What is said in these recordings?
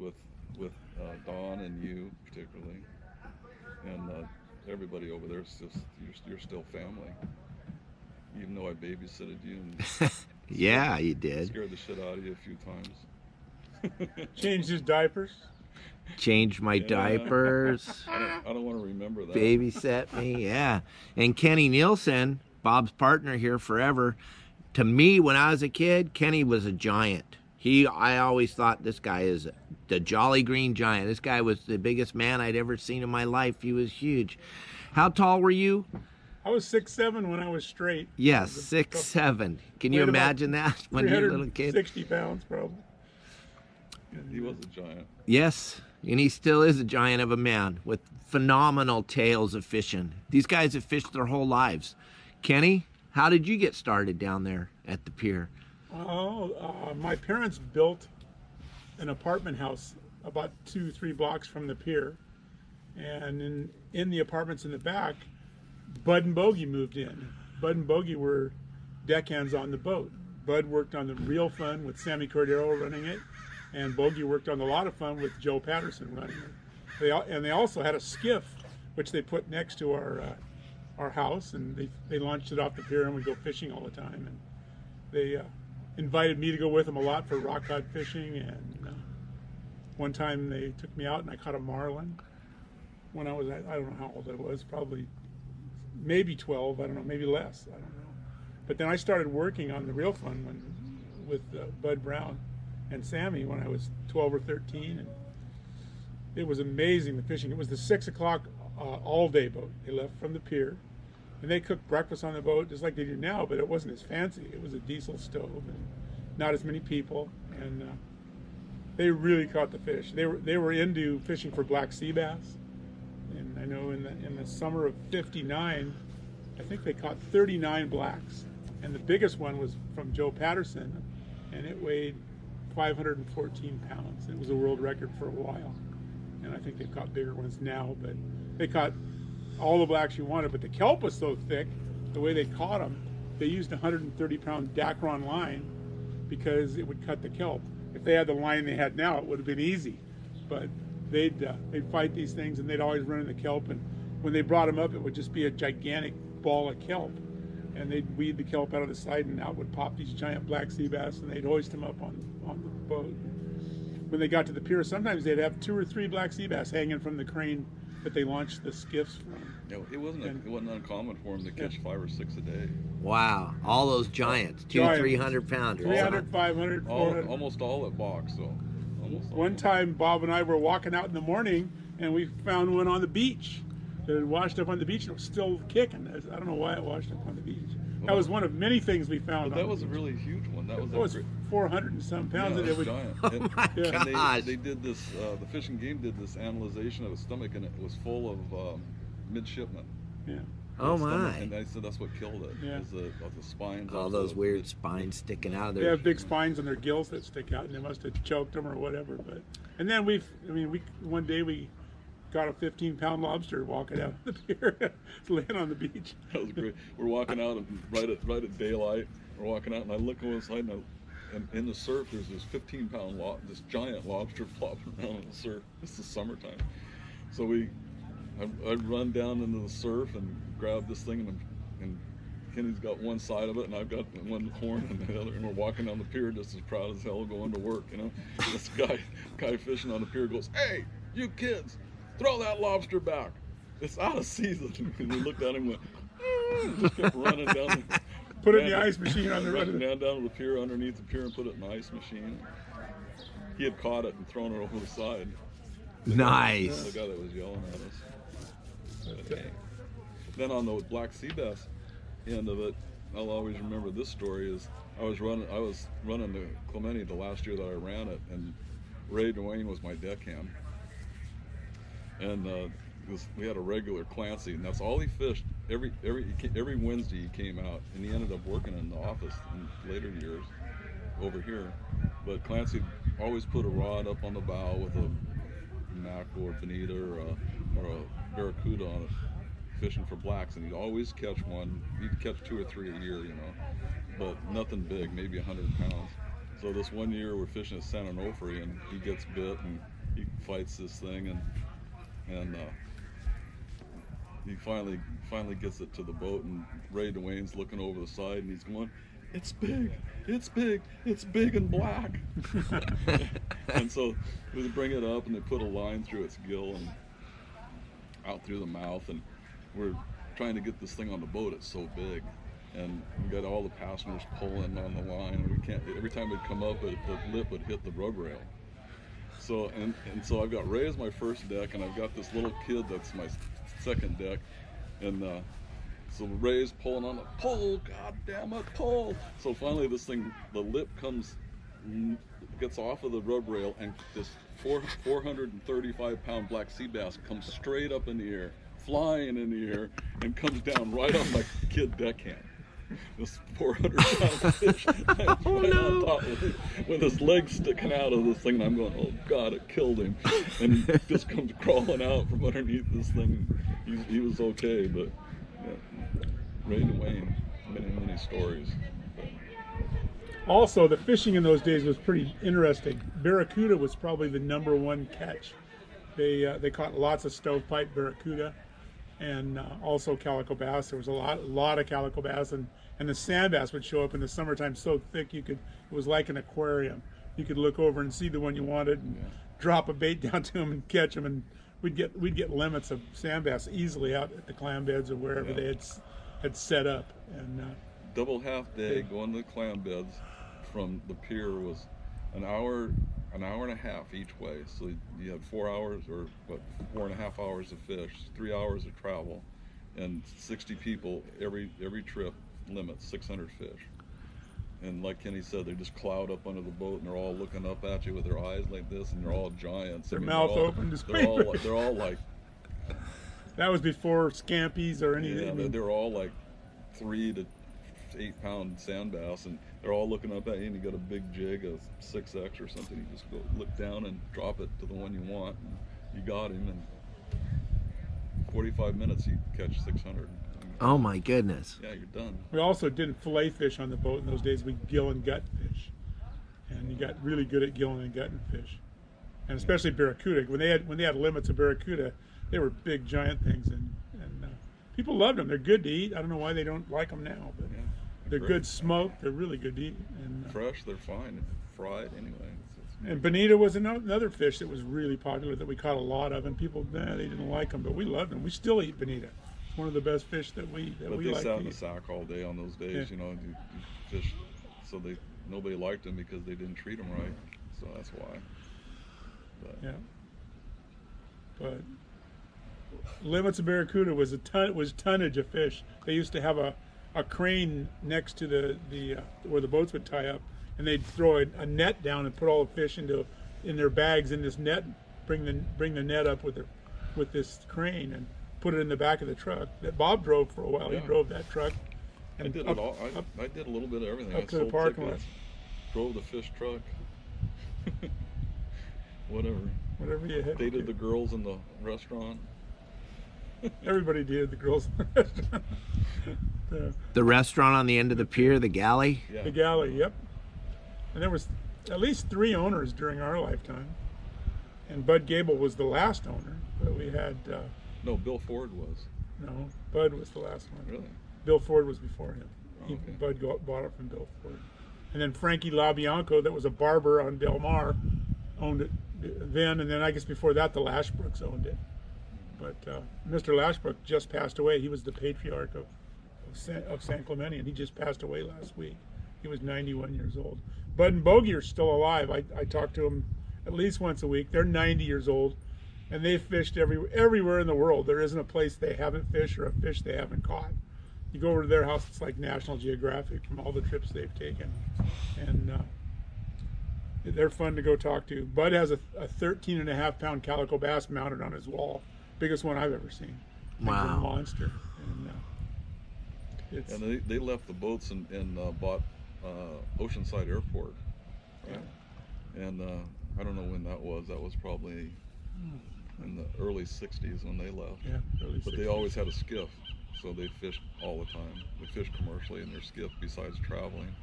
with Dawn and you particularly, and everybody over there is just you're still family. Even though I babysitted you and Yeah, you did. scared the shit out of you a few times. Changed his diapers. Changed my Yeah. diapers. I don't want to remember that. Babysat me, yeah. And Kenny Nielsen, Bob's partner here forever. To me, when I was a kid, Kenny was a giant. I always thought this guy is the Jolly Green Giant. This guy was the biggest man I'd ever seen in my life. He was huge. How tall were you? I was 6'7" when I was straight. Yes, 6'7". Can you Weighed about imagine that when you were a little kid? 60 pounds probably. Yeah, he was a giant. Yes, and he still is a giant of a man with phenomenal tales of fishing. These guys have fished their whole lives. Kenny, how did you get started down there at the pier? My parents built an apartment house about 2-3 blocks from the pier, and in the apartments in the back, Bud and Bogey moved in. Bud and Bogey were deckhands on the boat. Bud worked on the Real Fun with Sammy Cordero running it, and Bogey worked on the Lot of Fun with Joe Patterson running it. They also had a skiff, which they put next to our house, and they launched it off the pier, and we go fishing all the time. And they invited me to go with them a lot for rock cod fishing, and one time they took me out and I caught a marlin when I don't know how old I was, probably maybe 12, I don't know, maybe less, I don't know. But then I started working on the Real Fun with Bud Brown and Sammy when I was 12 or 13, and it was amazing, the fishing. It was the 6 o'clock all-day boat. They left from the pier, and they cooked breakfast on the boat just like they do now, but it wasn't as fancy. It was a diesel stove and not as many people, and they really caught the fish. They were into fishing for black sea bass, and I know in the summer of '59, I think they caught 39 blacks, and the biggest one was from Joe Patterson, and it weighed 514 pounds. It was a world record for a while, and I think they've caught bigger ones now, but they caught all the blacks you wanted. But the kelp was so thick, the way they caught them, they used a 130-pound Dacron line because it would cut the kelp. If they had the line they had now, it would have been easy, but they'd fight these things, and they'd always run in the kelp, and when they brought them up, it would just be a gigantic ball of kelp, and they'd weed the kelp out of the side, and out would pop these giant black sea bass, and they'd hoist them up on the boat. When they got to the pier, sometimes they'd have 2 or 3 black sea bass hanging from the crane that they launched the skiffs from. It wasn't uncommon for them to catch 5 or 6 a day. Wow, all those giants, 200-300 pounders. 300, 500, 400. Almost all at box, so. One time, Bob and I were walking out in the morning, and we found one on the beach. It had washed up on the beach, and it was still kicking. I don't know why it washed up on the beach. That was one of many things we found. But that was a really huge one. That was 400 and some pounds. Yeah, and it was giant. Oh my gosh. They did this. The fishing game did this analyzation of his stomach, and it was full of midshipmen. Yeah. Oh my! And I said that's what killed it. Yeah. Is the spines. All those weird spines sticking out of They there. have big spines on their gills that stick out, and they must have choked them or whatever. And then one day we got a 15-pound lobster walking out the pier, laying on the beach. That was great. We're walking out and right at daylight. We're walking out, and I look on the side, and in the surf there's this 15-pound this giant lobster flopping around in the surf. It's the summertime, so I'd run down into the surf and grab this thing, and Kenny's got one side of it, and I've got one horn and the other, and we're walking down the pier just as proud as hell going to work, you know. This guy fishing on the pier goes, "Hey, you kids, throw that lobster back. It's out of season." And we looked at him and went, just kept running down. Put it in the ice machine on the running down to the pier, underneath the pier, and put it in the ice machine. He had caught it and thrown it over the side. Nice. The guy that was yelling at us. Okay. Then on the black sea bass end of it, I'll always remember this story. Is I was running to Clemente the last year that I ran it, and Ray Duane was my deckhand, and we had a regular Clancy, and that's all he fished. Every Wednesday he came out, and he ended up working in the office in later years over here. But Clancy always put a rod up on the bow with a mackerel or bonita or a barracuda on it, fishing for blacks, and he'd always catch one. He'd catch 2 or 3 a year, you know, but nothing big, maybe 100 pounds. So this one year we're fishing at San Onofre, and he gets bit, and he fights this thing, and he finally gets it to the boat, and Ray Dwayne's looking over the side, and he's going, "It's big, it's big, it's big and black." And so we bring it up, and they put a line through its gill and out through the mouth, and we're trying to get this thing on the boat. It's so big, and we got all the passengers pulling on the line, and we can't. Every time we'd come up, the lip would hit the rub rail. So and so I've got Ray as my first deck, and I've got this little kid that's my second deck, and so Ray's pulling on it. Pull, God damn it, pull! So finally, this thing, the lip gets off of the rub rail, and this 435-pound black sea bass comes straight up in the air, flying in the air, and comes down right on my kid deckhand. This 400-pound fish right on top of it, with his legs sticking out of this thing, and I'm going, "Oh God, it killed him!" And he just comes crawling out from underneath this thing. He was okay, but yeah. Ray Dwayne, many stories. Also, the fishing in those days was pretty interesting. Barracuda was probably the #1 catch. They caught lots of stovepipe barracuda, and also calico bass. There was a lot of calico bass, and the sand bass would show up in the summertime so thick it was like an aquarium. You could look over and see the one you wanted, and drop a bait down to them and catch them, and we'd get limits of sand bass easily out at the clam beds or wherever they had set up. And double half day going to the clam beds from the pier was an hour and a half each way. So you had 4 hours, or 4.5 hours of fish, 3 hours of travel, and 60 people every trip. Limit 600 fish. And like Kenny said, they just cloud up under the boat, and they're all looking up at you with their eyes like this, and they're all giants. Their mouth open to scream. They're all like. That was before scampies or anything. Yeah, they're all like 3 to 8 pound sand bass, and they're all looking up at you, and you got a big jig, a 6X or something. You just go look down and drop it to the one you want, and you got him. And 45 minutes, you catch 600. Oh my goodness. Yeah, you're done. We also didn't fillet fish on the boat in those days. We gill and gut fish, and you got really good at gilling and gutting fish, and especially barracuda. When they had limits of barracuda, they were big giant things, and people loved them. They're good to eat. I don't know why they don't like them now, but they're good smoked. They're really good to eat. And fresh, they're fine. Fried anyway. And bonita was another fish that was really popular that we caught a lot of, and people they didn't like them, but we loved them. We still eat bonita. It's one of the best fish that we like. But they sat in the sack all day on those days, you know. You fish, so nobody liked them because they didn't treat them right. So that's why. But. Yeah. But limits of barracuda was tonnage of fish. They used to have a crane next to the where the boats would tie up, and they'd throw a net down and put all the fish in their bags in this net, bring the net up with this crane and put it in the back of the truck that Bob drove for a while. Yeah. He drove that truck. And I did it all. I did a little bit of everything. Up I to the sold parking tickets, drove the fish truck, Whatever you had. Dated the girls in the restaurant. Everybody did. The girls in the restaurant. The restaurant on the end of the pier, the galley? Yeah. The galley, yep. And there was at least 3 owners during our lifetime. And Bud Gable was the last owner, but we had... No, Bill Ford was. No, Bud was the last one. Really? Bill Ford was before him. Oh, okay. Bud bought it from Bill Ford. And then Frankie LaBianco, that was a barber on Del Mar, owned it then. And then I guess before that, the Lashbrooks owned it. But Mr. Lashbrook just passed away. He was the patriarch of San Clemente, and he just passed away last week. He was 91 years old. Bud and Bogey are still alive. I talk to them at least once a week. They're 90 years old, and they've fished everywhere in the world. There isn't a place they haven't fished or a fish they haven't caught. You go over to their house, it's like National Geographic from all the trips they've taken. And they're fun to go talk to. Bud has a 13.5-pound calico bass mounted on his wall. Biggest one I've ever seen. Wow. He's a monster. And they left the boats and bought Oceanside Airport. Yeah. And I don't know when that was. That was probably in the early 60s when they left. Yeah, early But 60s. they always had a skiff, so they fished all the time. They fished commercially in their skiff besides traveling.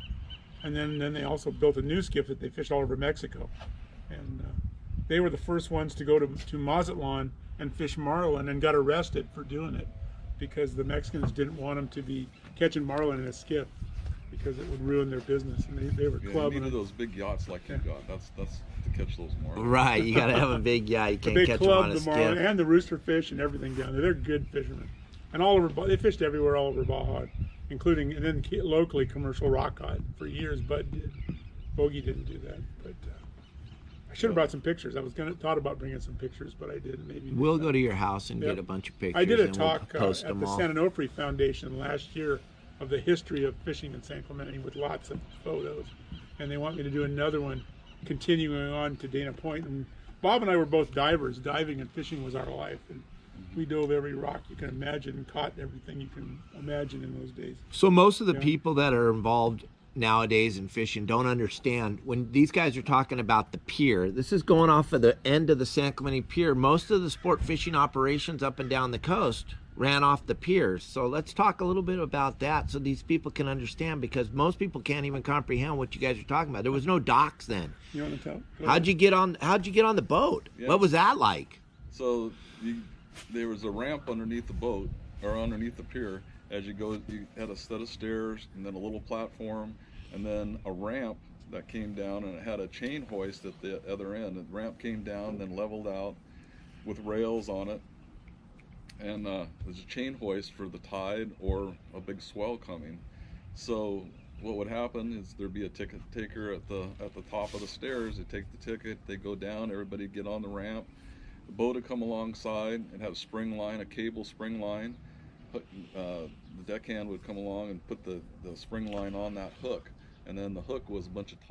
And then they also built a new skiff that they fished all over Mexico. And they were the first ones to go to Mazatlan and fish marlin, and got arrested for doing it because the Mexicans didn't want them to be catching marlin in a skiff because it would ruin their business. And they were Yeah, you clubbing needed them. those big yachts like you got. That's to catch those marlin. Right, you got to have a big yacht. You But can't they catch them on clubbed a the marlin skiff. and the rooster fish and everything down there. They're good fishermen. And all over, they fished everywhere all over Baja, including, and then locally commercial rock cod for years. Bud did. Bogey didn't do that. But I should have brought some pictures. I was thought about bringing some pictures, but I didn't. Maybe We'll go to your house and Yep. get a bunch of pictures. I did a and we'll talk post at them the all. San Onofre Foundation last year of the history of fishing in San Clemente with lots of photos, and they want me to do another one continuing on to Dana Point. And Bob and I were both divers. Diving and fishing was our life, and we dove every rock you can imagine and caught everything you can imagine in those days. So most of the Yeah. people that are involved nowadays in fishing don't understand when these guys are talking about the pier. This is going off of the end of the San Clemente Pier. Most of the sport fishing operations up and down the coast ran off the piers. So let's talk a little bit about that so these people can understand, because most people can't even comprehend what you guys are talking about. There was no docks then. You want to tell? Go How'd ahead. you get on the boat? Yeah. What was that like? So there was a ramp underneath the boat, or underneath the pier. As you go, you had a set of stairs, and then a little platform, and then a ramp that came down, and it had a chain hoist at the other end. And the ramp came down, then leveled out with rails on it, and there's a chain hoist for the tide or a big swell coming. So what would happen is there'd be a ticket taker at the top of the stairs. They take the ticket, they go down, everybody get on the ramp. The boat would come alongside and have a spring line, a cable spring line. The deckhand would come along and put the spring line on that hook, and then the hook was a bunch of